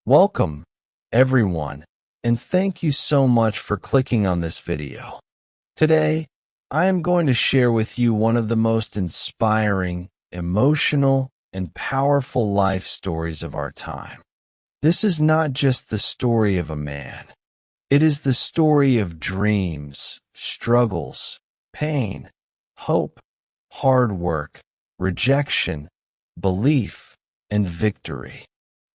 Welcome, everyone, and thank you so much for clicking on this video. Today, I am going to share with you one of the most inspiring, emotional, and powerful life stories of our time. This is not just the story of a man. It is the story of dreams, struggles, pain, hope, hard work, rejection, belief, and victory.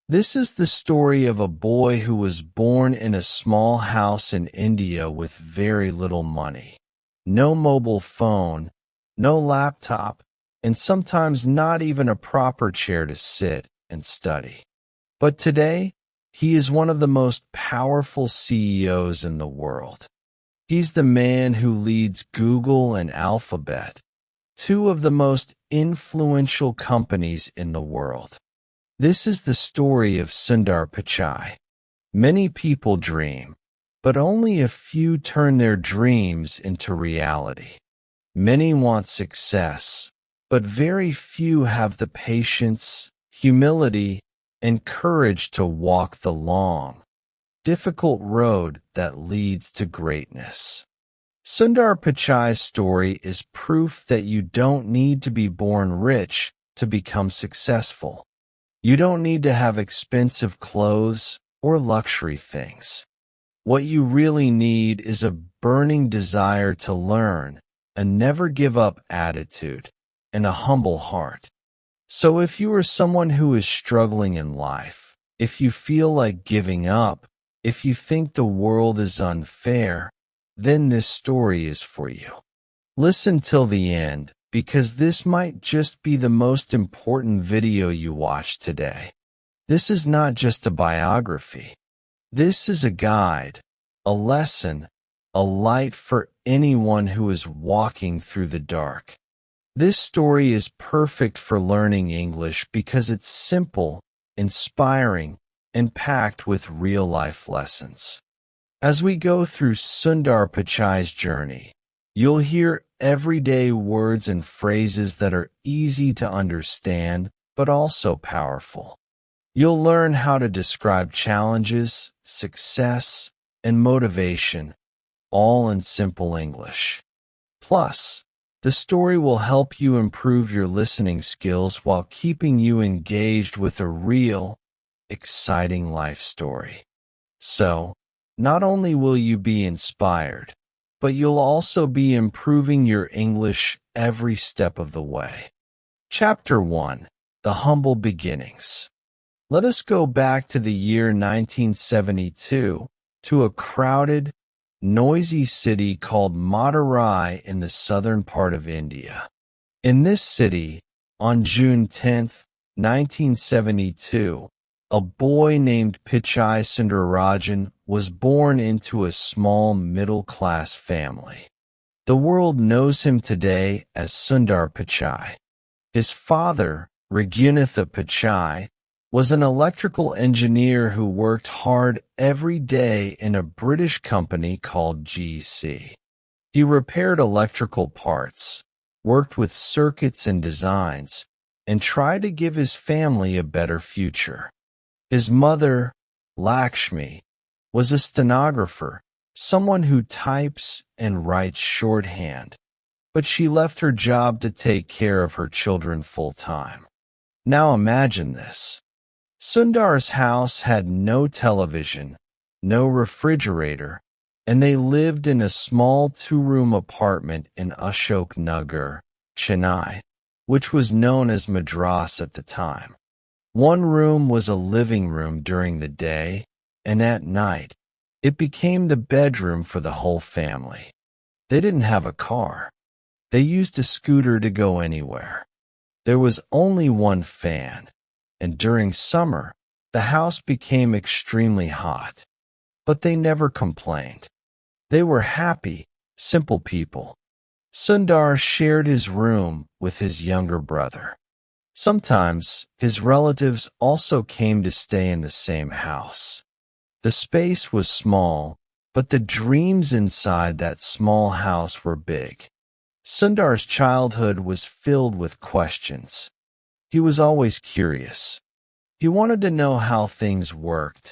This is the story of a boy who was born in a small house in India with very little money. No mobile phone, no laptop, and sometimes not even a proper chair to sit and study. But today, he is one of the most powerful CEOs in the world. He's the man who leads Google and Alphabet, two of the most influential companies in the world. This is the story of Sundar Pichai. Many people dream, but only a few turn their dreams into reality. Many want success, but very few have the patience, humility, and courage to walk the long, difficult road that leads to greatness. Sundar Pichai's story is proof that you don't need to be born rich to become successful. You don't need to have expensive clothes or luxury things. What you really need is a burning desire to learn, a never give up attitude, and a humble heart. So if you are someone who is struggling in life, if you feel like giving up, if you think the world is unfair, then this story is for you. Listen till the end, because this might just be the most important video you watch today. This is not just a biography. This is a guide, a lesson, a light for anyone who is walking through the dark. This story is perfect for learning English because it's simple, inspiring, and packed with real-life lessons. As we go through Sundar Pichai's journey, you'll hear everyday words and phrases that are easy to understand, but also powerful. You'll learn how to describe challenges, success, and motivation, all in simple English. Plus, the story will help you improve your listening skills while keeping you engaged with a real, exciting life story. So, not only will you be inspired, but you'll also be improving your English every step of the way. Chapter 1: The Humble Beginnings. Let us go back to the year 1972 to a crowded, noisy city called Madurai in the southern part of India. In this city, on June 10, 1972, a boy named Pichai Sundarajan was born into a small middle-class family. The world knows him today as Sundar Pichai. His father, Raghunatha Pichai, was an electrical engineer who worked hard every day in a British company called GC. He repaired electrical parts, worked with circuits and designs, and tried to give his family a better future. His mother, Lakshmi, was a stenographer, someone who types and writes shorthand, but she left her job to take care of her children full-time. Now imagine this. Sundar's house had no television, no refrigerator, and they lived in a small two-room apartment in Ashok Nagar, Chennai, which was known as Madras at the time. One room was a living room during the day, and at night, it became the bedroom for the whole family. They didn't have a car. They used a scooter to go anywhere. There was only one fan, and during summer, the house became extremely hot. But they never complained. They were happy, simple people. Sundar shared his room with his younger brother. Sometimes, his relatives also came to stay in the same house. The space was small, but the dreams inside that small house were big. Sundar's childhood was filled with questions. He was always curious. He wanted to know how things worked,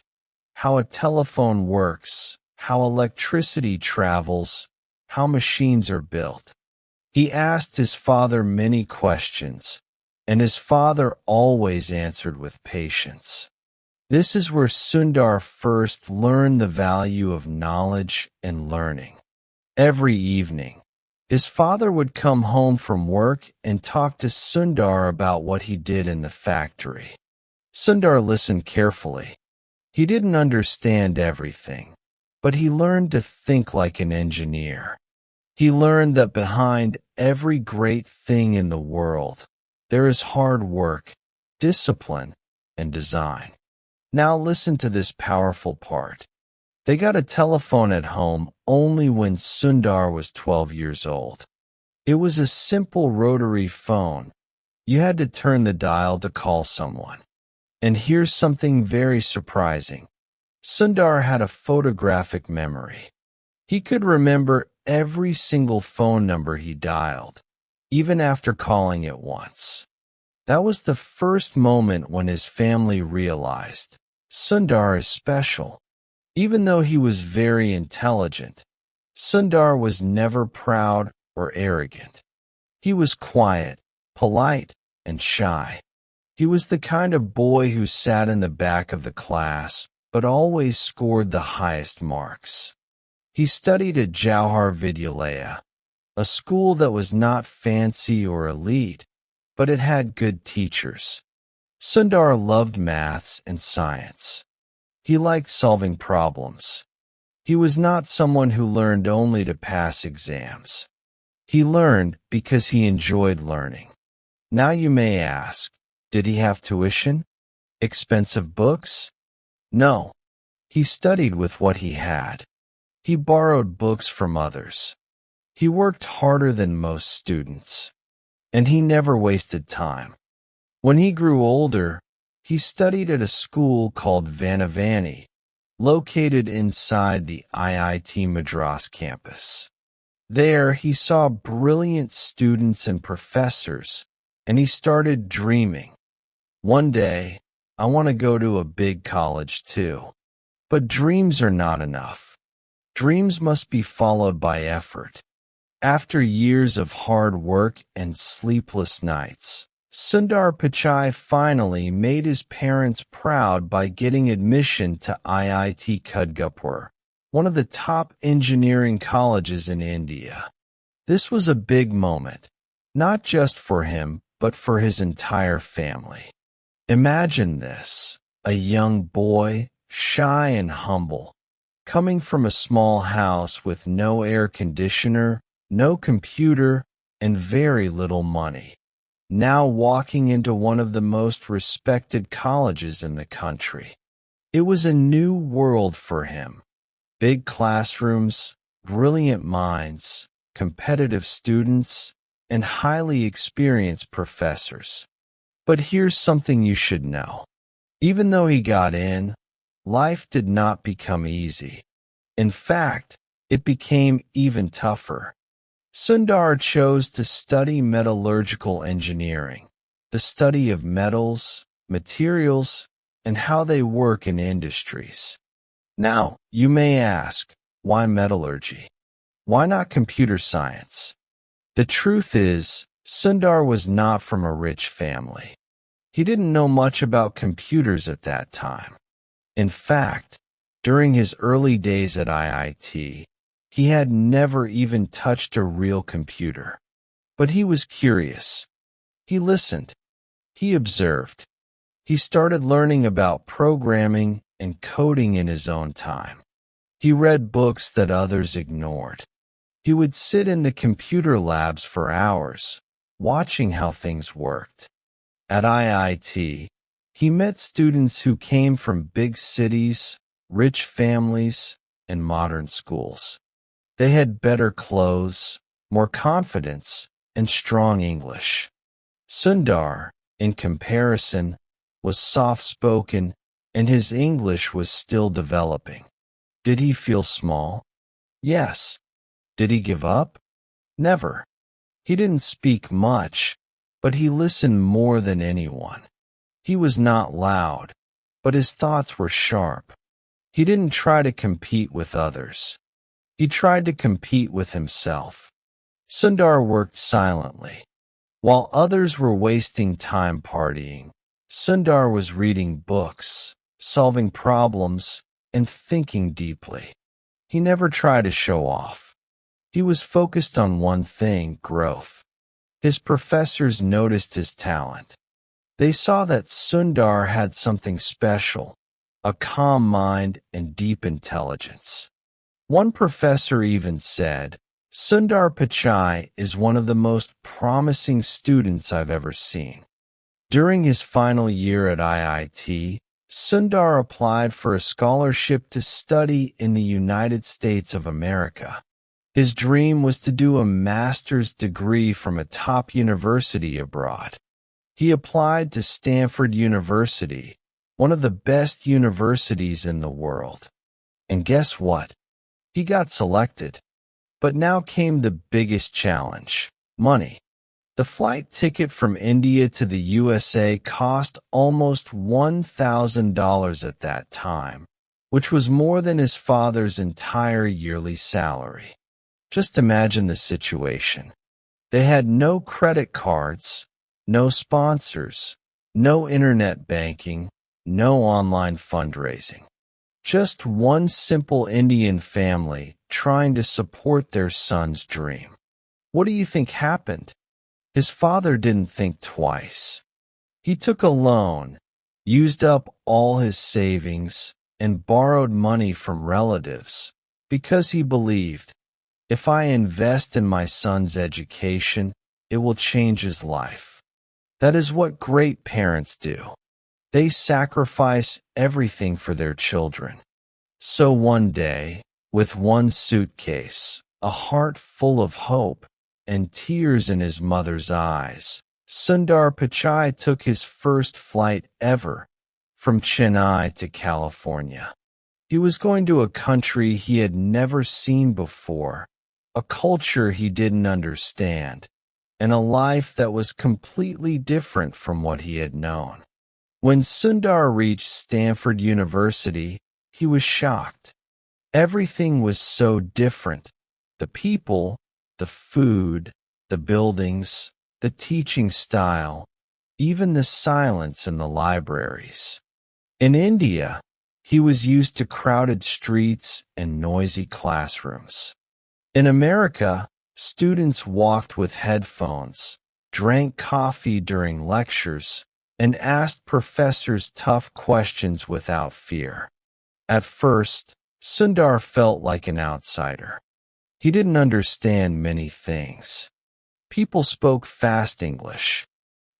how a telephone works, how electricity travels, how machines are built. He asked his father many questions, and his father always answered with patience. This is where Sundar first learned the value of knowledge and learning. Every evening, his father would come home from work and talk to Sundar about what he did in the factory. Sundar listened carefully. He didn't understand everything, but he learned to think like an engineer. He learned that behind every great thing in the world, there is hard work, discipline, and design. Now listen to this powerful part. They got a telephone at home only when Sundar was 12 years old. It was a simple rotary phone. You had to turn the dial to call someone. And here's something very surprising. Sundar had a photographic memory. He could remember every single phone number he dialed, even after calling it once. That was the first moment when his family realized Sundar is special. Even though he was very intelligent, Sundar was never proud or arrogant. He was quiet, polite, and shy. He was the kind of boy who sat in the back of the class, but always scored the highest marks. He studied at Jauhar Vidyalaya, a school that was not fancy or elite, but it had good teachers. Sundar loved maths and science. He liked solving problems. He was not someone who learned only to pass exams. He learned because he enjoyed learning. Now you may ask, did he have tuition? Expensive books? No. He studied with what he had. He borrowed books from others. He worked harder than most students. And he never wasted time. When he grew older, he studied at a school called Vanavani, located inside the IIT Madras campus. There, he saw brilliant students and professors, and he started dreaming. One day, I want to go to a big college too. But dreams are not enough. Dreams must be followed by effort. After years of hard work and sleepless nights, Sundar Pichai finally made his parents proud by getting admission to IIT Kudgapur, one of the top engineering colleges in India. This was a big moment, not just for him, but for his entire family. Imagine this, a young boy, shy and humble, coming from a small house with no air conditioner, no computer, and very little money, now walking into one of the most respected colleges in the country. It was a new world for him. Big classrooms, brilliant minds, competitive students, and highly experienced professors. But here's something you should know. Even though he got in, life did not become easy. In fact, it became even tougher. Sundar chose to study metallurgical engineering, the study of metals, materials, and how they work in industries. Now, you may ask, why metallurgy? Why not computer science? The truth is, Sundar was not from a rich family. He didn't know much about computers at that time. In fact, during his early days at IIT, he had never even touched a real computer. But he was curious. He listened. He observed. He started learning about programming and coding in his own time. He read books that others ignored. He would sit in the computer labs for hours, watching how things worked. At IIT, he met students who came from big cities, rich families, and modern schools. They had better clothes, more confidence, and strong English. Sundar, in comparison, was soft-spoken, and his English was still developing. Did he feel small? Yes. Did he give up? Never. He didn't speak much, but he listened more than anyone. He was not loud, but his thoughts were sharp. He didn't try to compete with others. He tried to compete with himself. Sundar worked silently. While others were wasting time partying, Sundar was reading books, solving problems, and thinking deeply. He never tried to show off. He was focused on one thing: growth. His professors noticed his talent. They saw that Sundar had something special, a calm mind and deep intelligence. One professor even said, "Sundar Pichai is one of the most promising students I've ever seen." During his final year at IIT, Sundar applied for a scholarship to study in the United States of America. His dream was to do a master's degree from a top university abroad. He applied to Stanford University, one of the best universities in the world. And guess what? He got selected. But now came the biggest challenge: money. The flight ticket from India to the USA cost almost $1,000 at that time, which was more than his father's entire yearly salary. Just imagine the situation. They had no credit cards, no sponsors, no internet banking, no online fundraising. Just one simple Indian family trying to support their son's dream. What do you think happened? His father didn't think twice. He took a loan, used up all his savings, and borrowed money from relatives because he believed, if I invest in my son's education, it will change his life. That is what great parents do. They sacrifice everything for their children. So one day, with one suitcase, a heart full of hope, and tears in his mother's eyes, Sundar Pichai took his first flight ever from Chennai to California. He was going to a country he had never seen before, a culture he didn't understand, and a life that was completely different from what he had known. When Sundar reached Stanford University, he was shocked. Everything was so different: the people, the food, the buildings, the teaching style, even the silence in the libraries. In India, he was used to crowded streets and noisy classrooms. In America, students walked with headphones, drank coffee during lectures, and asked professors tough questions without fear. At first, Sundar felt like an outsider. He didn't understand many things. People spoke fast English.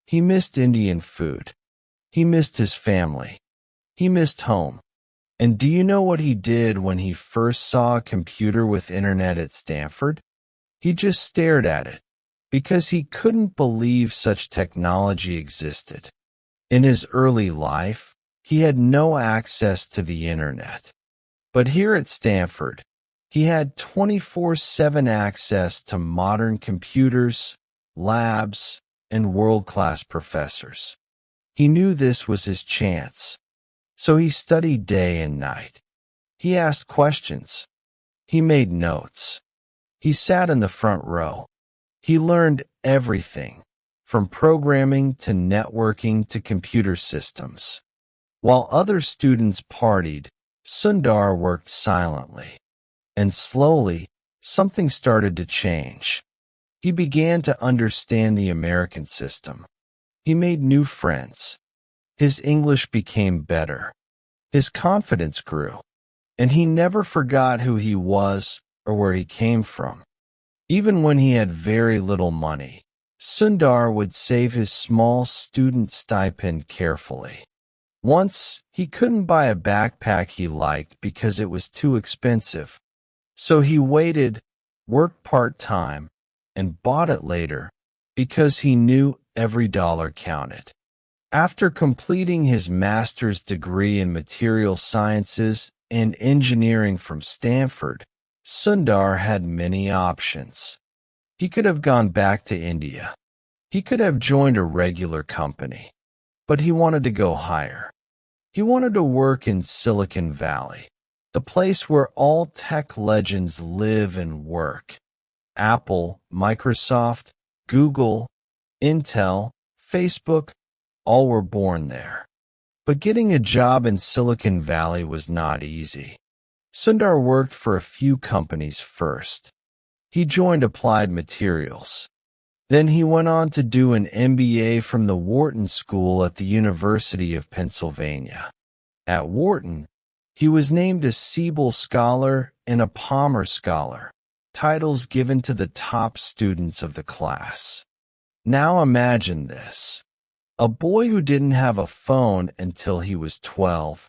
He missed Indian food. He missed his family. He missed home. And do you know what he did when he first saw a computer with internet at Stanford? He just stared at it, because he couldn't believe such technology existed. In his early life, he had no access to the internet. But here at Stanford, he had 24/7 access to modern computers, labs, and world-class professors. He knew this was his chance. So he studied day and night. He asked questions. He made notes. He sat in the front row. He learned everything, from programming to networking to computer systems. While other students partied, Sundar worked silently. And slowly, something started to change. He began to understand the American system. He made new friends. His English became better. His confidence grew. And he never forgot who he was or where he came from. Even when he had very little money, Sundar would save his small student stipend carefully. Once, he couldn't buy a backpack he liked because it was too expensive. So he waited, worked part-time, and bought it later because he knew every dollar counted. After completing his master's degree in material sciences and engineering from Stanford, Sundar had many options. He could have gone back to India. He could have joined a regular company. But he wanted to go higher. He wanted to work in Silicon Valley, the place where all tech legends live and work. Apple, Microsoft, Google, Intel, Facebook, all were born there. But getting a job in Silicon Valley was not easy. Sundar worked for a few companies first. He joined Applied Materials. Then he went on to do an MBA from the Wharton School at the University of Pennsylvania. At Wharton, he was named a Siebel Scholar and a Palmer Scholar, titles given to the top students of the class. Now imagine this. A boy who didn't have a phone until he was 12,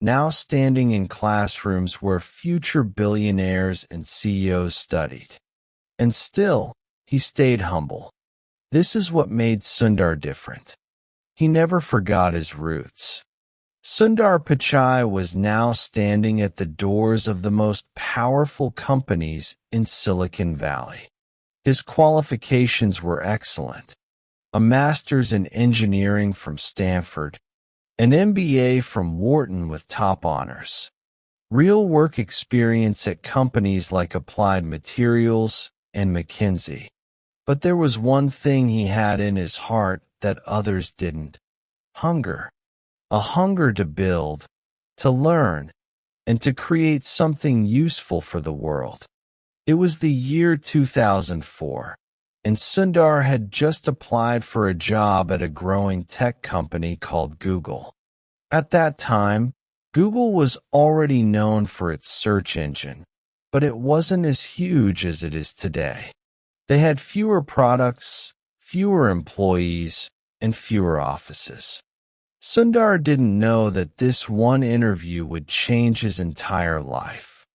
now standing in classrooms where future billionaires and CEOs studied. And still, he stayed humble. This is what made Sundar different. He never forgot his roots. Sundar Pichai was now standing at the doors of the most powerful companies in Silicon Valley. His qualifications were excellent. A master's in engineering from Stanford, an MBA from Wharton with top honors, real work experience at companies like Applied Materials and McKinsey. But there was one thing he had in his heart that others didn't: hunger. A hunger to build, to learn, and to create something useful for the world. It was the year 2004. And Sundar had just applied for a job at a growing tech company called Google. At that time, Google was already known for its search engine, but it wasn't as huge as it is today. They had fewer products, fewer employees, and fewer offices. Sundar didn't know that this one interview would change his entire life.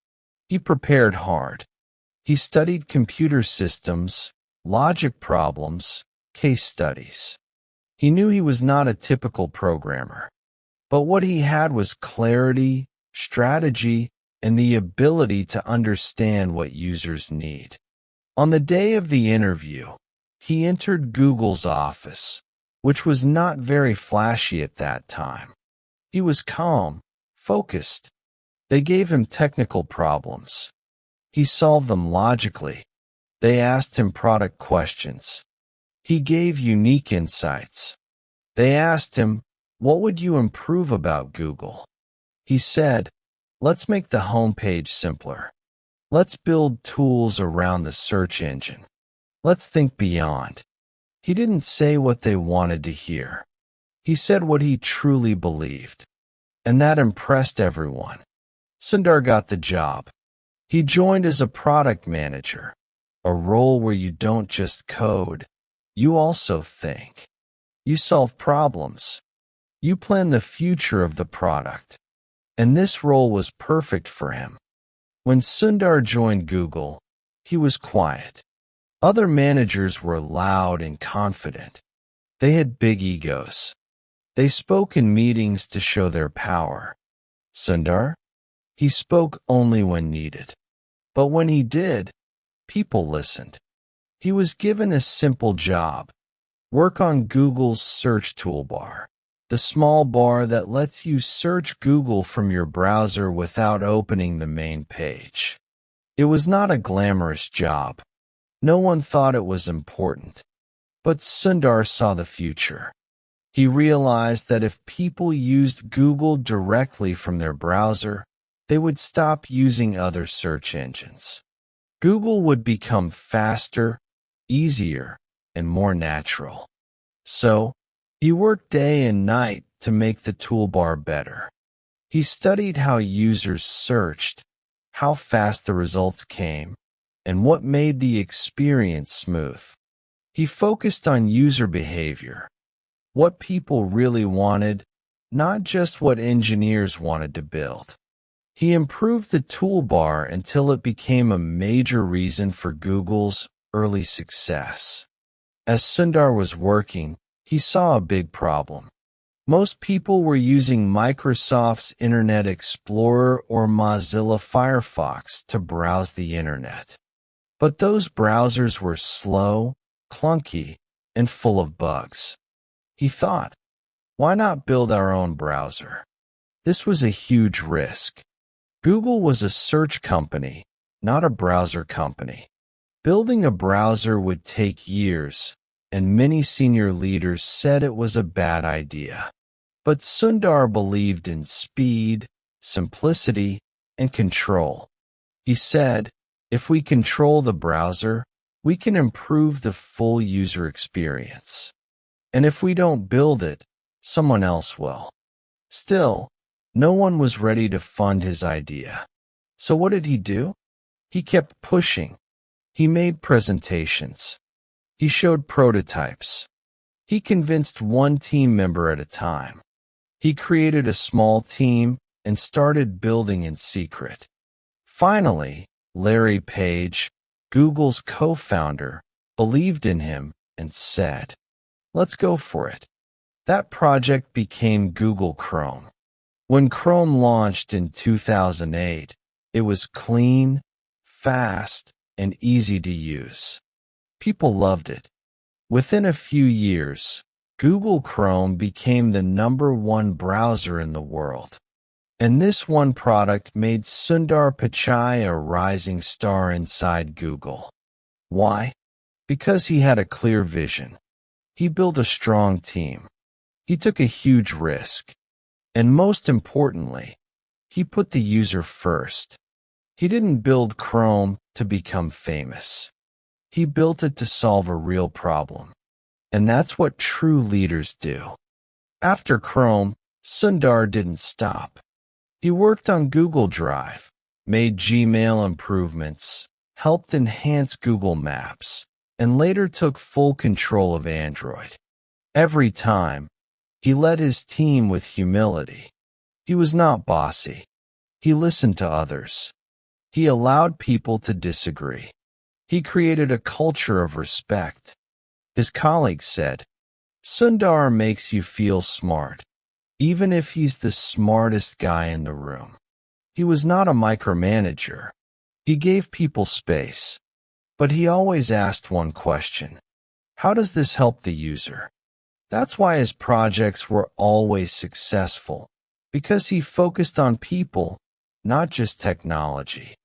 He prepared hard. He studied computer systems, logic problems, case studies. He knew he was not a typical programmer, but what he had was clarity, strategy, and the ability to understand what users need. On the day of the interview, he entered Google's office, which was not very flashy at that time. He was calm, focused. They gave him technical problems. He solved them logically. They asked him product questions. He gave unique insights. They asked him, "What would you improve about Google?" He said, "Let's make the homepage simpler. Let's build tools around the search engine. Let's think beyond." He didn't say what they wanted to hear. He said what he truly believed. And that impressed everyone. Sundar got the job. He joined as a product manager, a role where you don't just code, you also think. You solve problems. You plan the future of the product. And this role was perfect for him. When Sundar joined Google, he was quiet. Other managers were loud and confident. They had big egos. They spoke in meetings to show their power. Sundar? He spoke only when needed. But when he did, people listened. He was given a simple job: work on Google's search toolbar, the small bar that lets you search Google from your browser without opening the main page. It was not a glamorous job. No one thought it was important. But Sundar saw the future. He realized that if people used Google directly from their browser, they would stop using other search engines. Google would become faster, easier, and more natural. So, he worked day and night to make the toolbar better. He studied how users searched, how fast the results came, and what made the experience smooth. He focused on user behavior, what people really wanted, not just what engineers wanted to build. He improved the toolbar until it became a major reason for Google's early success. As Sundar was working, he saw a big problem. Most people were using Microsoft's Internet Explorer or Mozilla Firefox to browse the internet. But those browsers were slow, clunky, and full of bugs. He thought, Why not build our own browser? This was a huge risk. Google was a search company, not a browser company. Building a browser would take years, and many senior leaders said it was a bad idea. But Sundar believed in speed, simplicity, and control. He said, if we control the browser, we can improve the full user experience. And if we don't build it, someone else will. Still, no one was ready to fund his idea. So what did he do? He kept pushing. He made presentations. He showed prototypes. He convinced one team member at a time. He created a small team and started building in secret. Finally, Larry Page, Google's co-founder, believed in him and said, "Let's go for it." That project became Google Chrome. When Chrome launched in 2008, it was clean, fast, and easy to use. People loved it. Within a few years, Google Chrome became the #1 browser in the world. And this one product made Sundar Pichai a rising star inside Google. Why? Because he had a clear vision. He built a strong team. He took a huge risk. And most importantly, he put the user first. He didn't build Chrome to become famous. He built it to solve a real problem. And that's what true leaders do. After Chrome, Sundar didn't stop. He worked on Google Drive, made Gmail improvements, helped enhance Google Maps, and later took full control of Android. Every time, he led his team with humility. He was not bossy. He listened to others. He allowed people to disagree. He created a culture of respect. His colleagues said, "Sundar makes you feel smart, even if he's the smartest guy in the room." He was not a micromanager. He gave people space. But he always asked one question: how does this help the user? That's why his projects were always successful, because he focused on people, not just technology.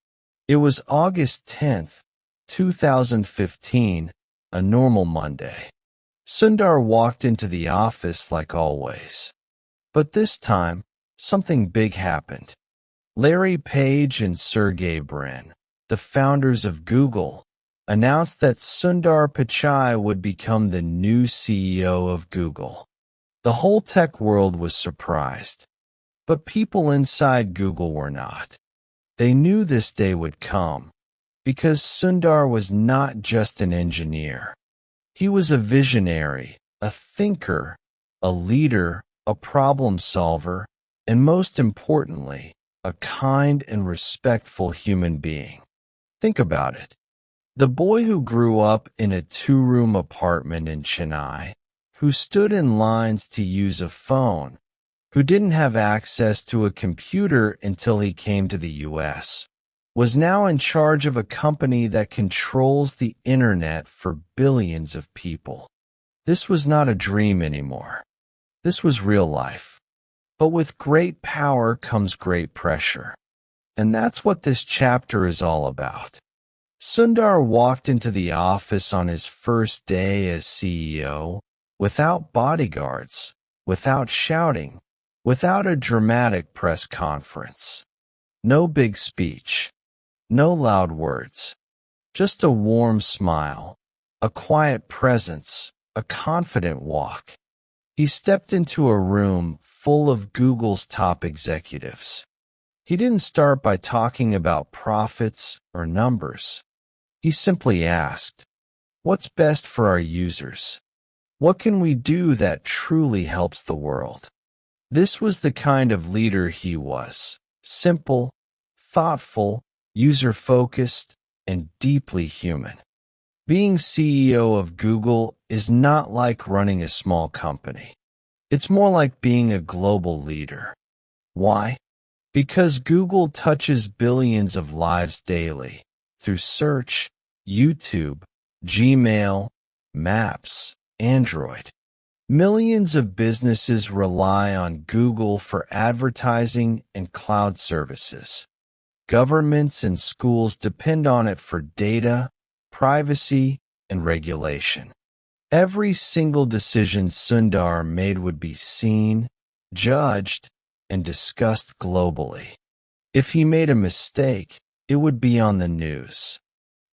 It was August 10th, 2015, a normal Monday. Sundar walked into the office like always. But this time, something big happened. Larry Page and Sergey Brin, the founders of Google, announced that Sundar Pichai would become the new CEO of Google. The whole tech world was surprised. But people inside Google were not. They knew this day would come, because Sundar was not just an engineer. He was a visionary, a thinker, a leader, a problem solver, and most importantly, a kind and respectful human being. Think about it. The boy who grew up in a 2-room apartment in Chennai, who stood in lines to use a phone, who didn't have access to a computer until he came to the US, was now in charge of a company that controls the internet for billions of people. This was not a dream anymore. This was real life. But with great power comes great pressure. And that's what this chapter is all about. Sundar walked into the office on his first day as CEO, without bodyguards, without shouting, without a dramatic press conference. No big speech. No loud words. Just a warm smile, a quiet presence, a confident walk. He stepped into a room full of Google's top executives. He didn't start by talking about profits or numbers. He simply asked, "What's best for our users? What can we do that truly helps the world?" This was the kind of leader he was: simple, thoughtful, user-focused, and deeply human. Being CEO of Google is not like running a small company. It's more like being a global leader. Why? Because Google touches billions of lives daily through search, YouTube, Gmail, Maps, Android. Millions of businesses rely on Google for advertising and cloud services. Governments and schools depend on it for data, privacy, and regulation. Every single decision Sundar made would be seen, judged, and discussed globally. If he made a mistake, it would be on the news.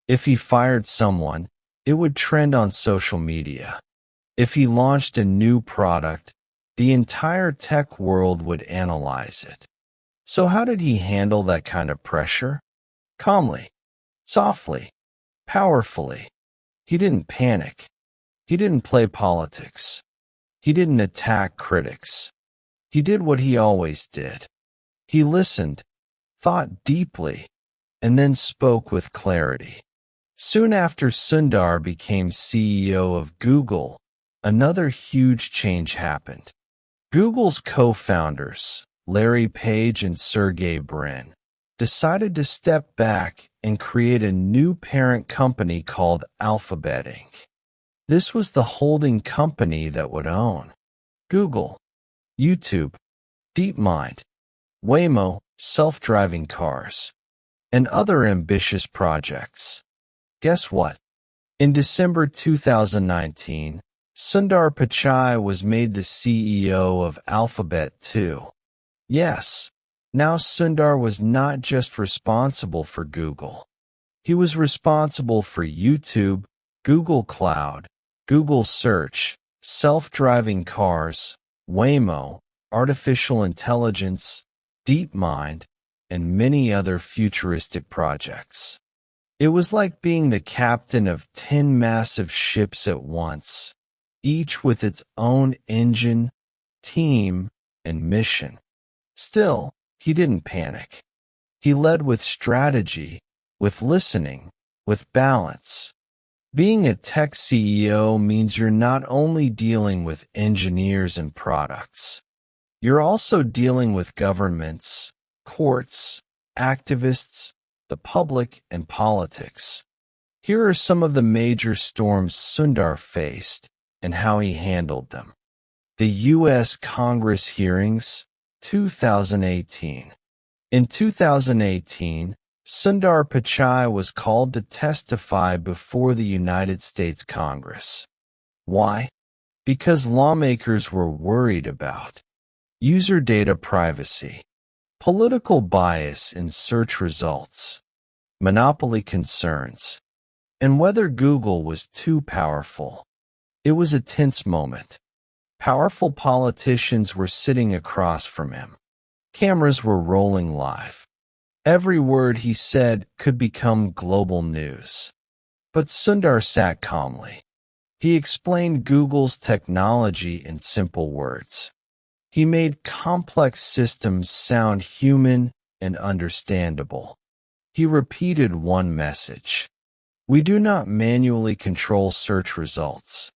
If he fired someone, it would trend on social media. If he launched a new product, the entire tech world would analyze it. So how did he handle that kind of pressure? Calmly, softly, powerfully. He didn't panic. He didn't play politics. He didn't attack critics. He did what he always did. He listened, thought deeply, and then spoke with clarity. Soon after Sundar became CEO of Google, another huge change happened. Google's co-founders, Larry Page and Sergey Brin, decided to step back and create a new parent company called Alphabet Inc. This was the holding company that would own Google, YouTube, DeepMind, Waymo, self-driving cars, and other ambitious projects. Guess what? In December 2019, Sundar Pichai was made the CEO of Alphabet too. Yes, now Sundar was not just responsible for Google. He was responsible for YouTube, Google Cloud, Google Search, self-driving cars, Waymo, artificial intelligence, DeepMind, and many other futuristic projects. It was like being the captain of 10 massive ships at once, each with its own engine, team, and mission. Still, he didn't panic. He led with strategy, with listening, with balance. Being a tech CEO means you're not only dealing with engineers and products. You're also dealing with governments, courts, activists, the public, and politics. Here are some of the major storms Sundar faced and how he handled them. The U.S. Congress hearings, 2018. In 2018, Sundar Pichai was called to testify before the United States Congress. Why? Because lawmakers were worried about user data privacy, political bias in search results, monopoly concerns, and whether Google was too powerful. It was a tense moment. Powerful politicians were sitting across from him. Cameras were rolling live. Every word he said could become global news. But Sundar sat calmly. He explained Google's technology in simple words. He made complex systems sound human and understandable. He repeated one message. We do not manually control search results.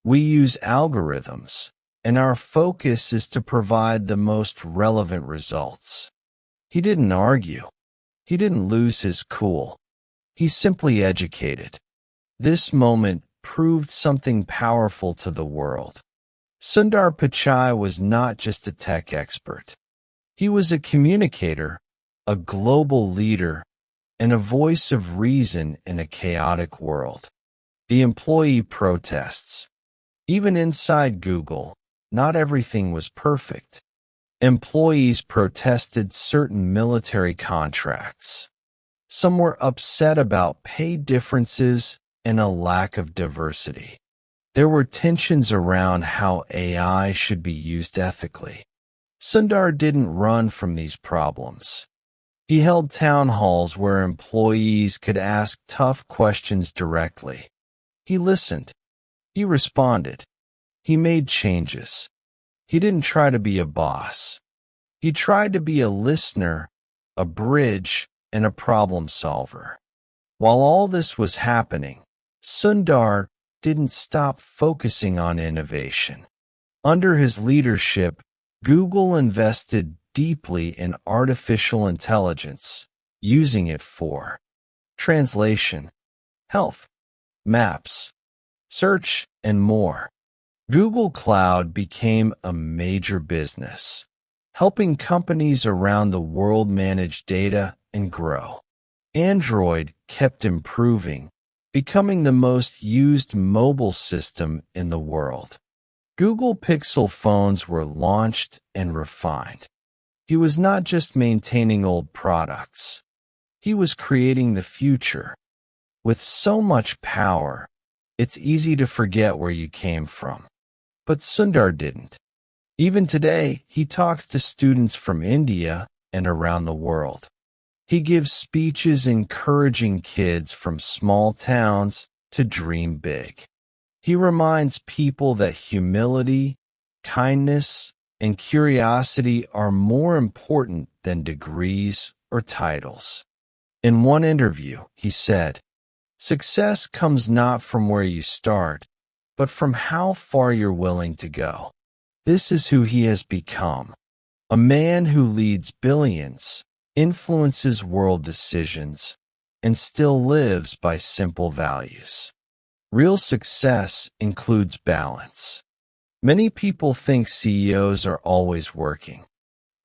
We use algorithms, and our focus is to provide the most relevant results. He didn't argue. He didn't lose his cool. He simply educated. This moment proved something powerful to the world. Sundar Pichai was not just a tech expert. He was a communicator, a global leader, and a voice of reason in a chaotic world. The employee protests. Even inside Google, not everything was perfect. Employees protested certain military contracts. Some were upset about pay differences and a lack of diversity. There were tensions around how AI should be used ethically. Sundar didn't run from these problems. He held town halls where employees could ask tough questions directly. He listened. He responded. He made changes. He didn't try to be a boss. He tried to be a listener, a bridge, and a problem solver. While all this was happening, Sundar didn't stop focusing on innovation. Under his leadership, Google invested deeply in artificial intelligence, using it for translation, health, maps, search, and more. Google Cloud became a major business, helping companies around the world manage data and grow. Android kept improving, becoming the most used mobile system in the world. Google Pixel phones were launched and refined. He was not just maintaining old products. He was creating the future. With so much power, it's easy to forget where you came from. But Sundar didn't. Even today, he talks to students from India and around the world. He gives speeches encouraging kids from small towns to dream big. He reminds people that humility, kindness, and curiosity are more important than degrees or titles. In one interview, he said, "Success comes not from where you start, but from how far you're willing to go." This is who he has become, a man who leads billions, influences world decisions, and still lives by simple values. Real success includes balance. Many people think CEOs are always working,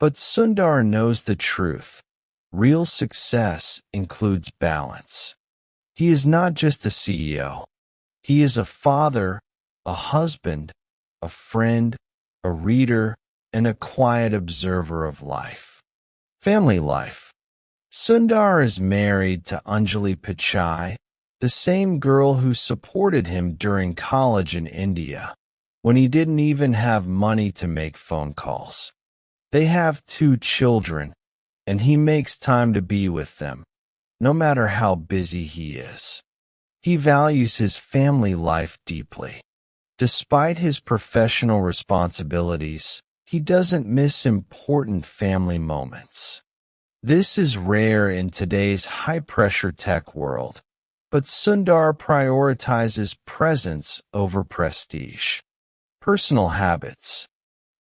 but Sundar knows the truth. Real success includes balance. He is not just a CEO. He is a father, a husband, a friend, a reader, and a quiet observer of life. Family life. Sundar is married to Sundar Pichai, the same girl who supported him during college in India, when he didn't even have money to make phone calls. They have 2 children, and he makes time to be with them, no matter how busy he is. He values his family life deeply. Despite his professional responsibilities, he doesn't miss important family moments. This is rare in today's high-pressure tech world, but Sundar prioritizes presence over prestige. Personal habits.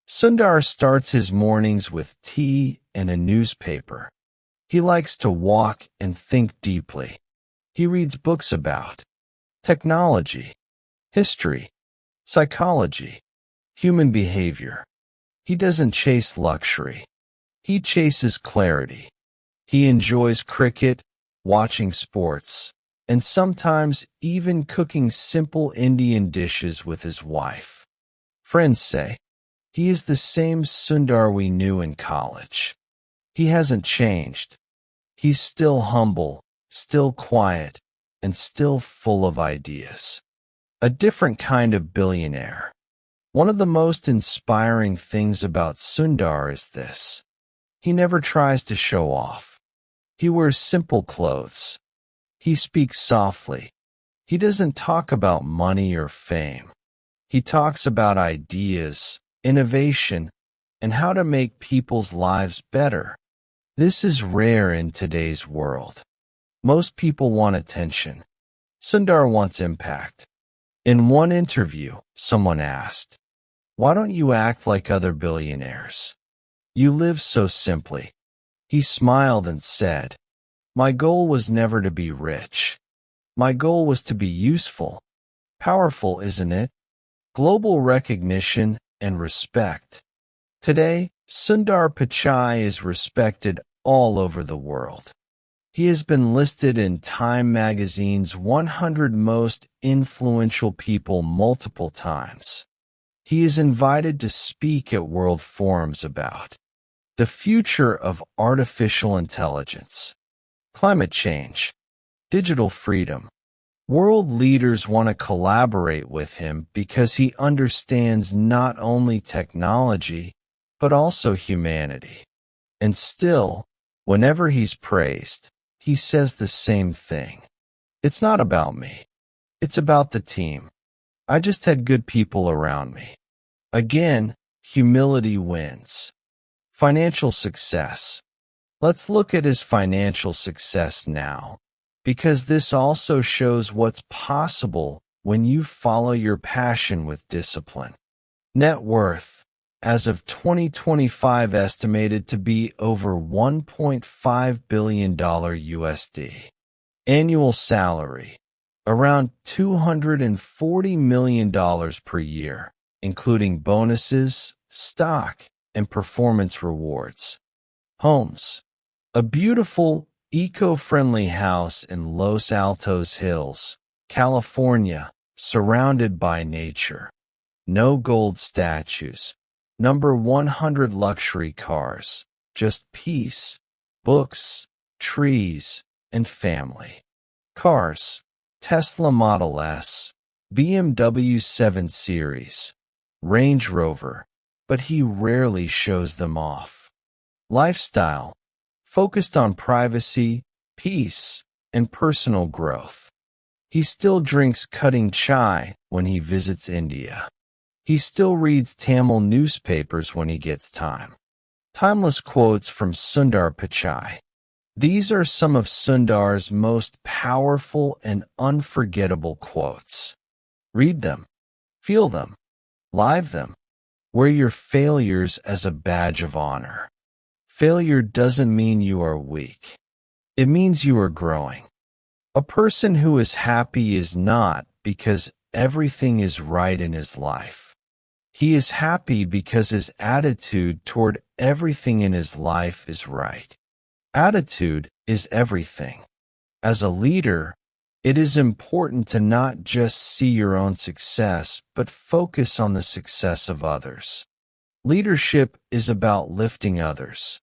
Sundar starts his mornings with tea and a newspaper. He likes to walk and think deeply. He reads books about technology, history, psychology, human behavior. He doesn't chase luxury. He chases clarity. He enjoys cricket, watching sports, and sometimes even cooking simple Indian dishes with his wife. Friends say, he is the same Sundar we knew in college. He hasn't changed. He's still humble, still quiet, and still full of ideas. A different kind of billionaire. One of the most inspiring things about Sundar is this. He never tries to show off. He wears simple clothes. He speaks softly. He doesn't talk about money or fame. He talks about ideas, innovation, and how to make people's lives better. This is rare in today's world. Most people want attention. Sundar wants impact. In one interview, someone asked, "Why don't you act like other billionaires? You live so simply." He smiled and said, "My goal was never to be rich. My goal was to be useful." Powerful, isn't it? Global recognition and respect. Today, Sundar Pichai is respected all over the world. He has been listed in Time magazine's 100 most influential people multiple times. He is invited to speak at world forums about the future of artificial intelligence, climate change, digital freedom. World leaders want to collaborate with him because he understands not only technology, but also humanity. And still, whenever he's praised, he says the same thing. It's not about me. It's about the team. I just had good people around me. Again, humility wins. Financial success. Let's look at his financial success now, because this also shows what's possible when you follow your passion with discipline. Net worth, as of 2025, estimated to be over $1.5 billion USD. Annual salary, around $240 million per year, including bonuses, stock, and performance rewards. Homes. A beautiful, eco-friendly house in Los Altos Hills, California, surrounded by nature. No gold statues. Number 100 luxury cars. Just peace, books, trees, and family. Cars. Tesla Model S, BMW 7 Series, Range Rover, but he rarely shows them off. Lifestyle. Focused on privacy, peace, and personal growth. He still drinks cutting chai when he visits India. He still reads Tamil newspapers when he gets time. Timeless quotes from Sundar Pichai. These are some of Sundar's most powerful and unforgettable quotes. Read them, feel them, live them. Wear your failures as a badge of honor. Failure doesn't mean you are weak. It means you are growing. A person who is happy is not because everything is right in his life. He is happy because his attitude toward everything in his life is right. Attitude is everything. As a leader, it is important to not just see your own success, but focus on the success of others. Leadership is about lifting others.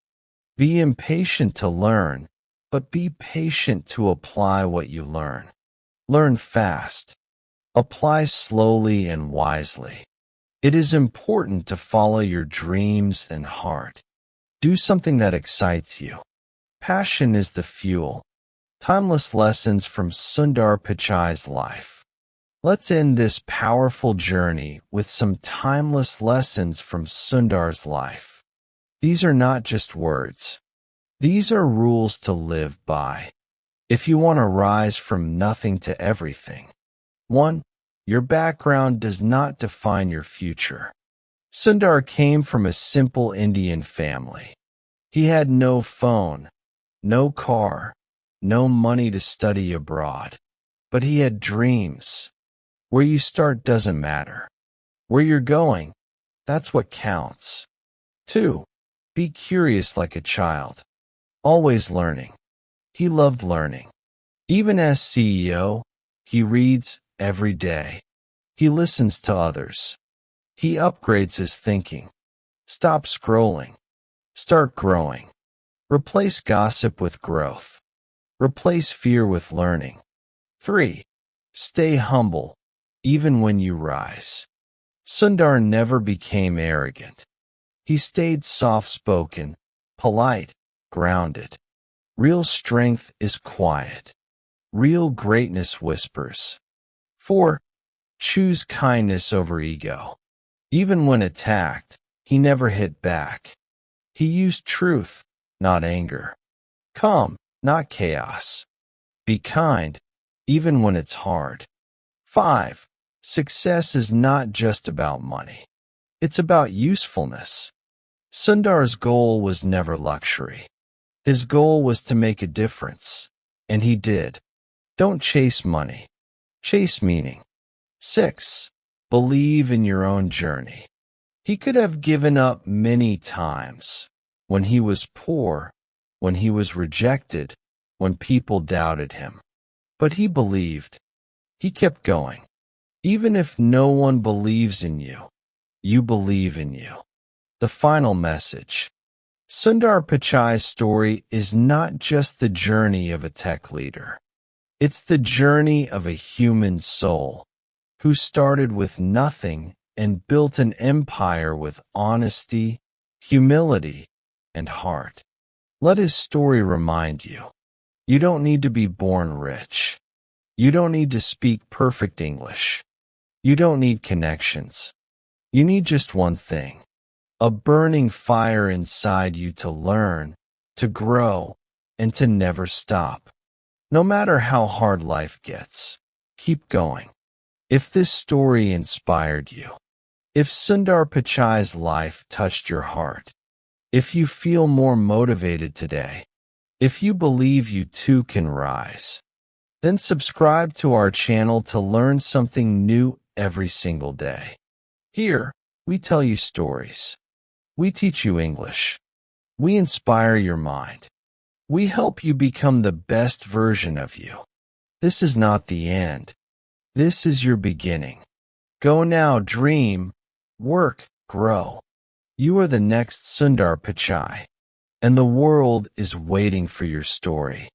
Be impatient to learn, but be patient to apply what you learn. Learn fast. Apply slowly and wisely. It is important to follow your dreams and heart. Do something that excites you. Passion is the fuel. Timeless lessons from Sundar Pichai's life. Let's end this powerful journey with some timeless lessons from Sundar's life. These are not just words. These are rules to live by. If you want to rise from nothing to everything. 1. Your background does not define your future. Sundar came from a simple Indian family. He had no phone, no car, no money to study abroad. But he had dreams. Where you start doesn't matter. Where you're going, that's what counts. 2. Be curious like a child. Always learning. He loved learning. Even as CEO, he reads every day. He listens to others. He upgrades his thinking. Stop scrolling. Start growing. Replace gossip with growth. Replace fear with learning. 3. Stay humble, even when you rise. Sundar never became arrogant. He stayed soft-spoken, polite, grounded. Real strength is quiet. Real greatness whispers. 4. Choose kindness over ego. Even when attacked, he never hit back. He used truth, not anger. Calm, not chaos. Be kind, even when it's hard. 5. Success is not just about money. It's about usefulness. Sundar's goal was never luxury. His goal was to make a difference, and he did. Don't chase money. Chase meaning. 6. Believe in your own journey. He could have given up many times. When he was poor, when he was rejected, when people doubted him. But he believed. He kept going. Even if no one believes in you, you believe in you. The final message. Sundar Pichai's story is not just the journey of a tech leader. It's the journey of a human soul who started with nothing and built an empire with honesty, humility, and heart. Let his story remind you. You don't need to be born rich. You don't need to speak perfect English. You don't need connections. You need just one thing. A burning fire inside you to learn, to grow, and to never stop. No matter how hard life gets, keep going. If this story inspired you, if Sundar Pichai's life touched your heart, if you feel more motivated today, if you believe you too can rise, then subscribe to our channel to learn something new every single day. Here, we tell you stories. We teach you English. We inspire your mind. We help you become the best version of you. This is not the end. This is your beginning. Go now, dream, work, grow. You are the next Sundar Pichai, and the world is waiting for your story.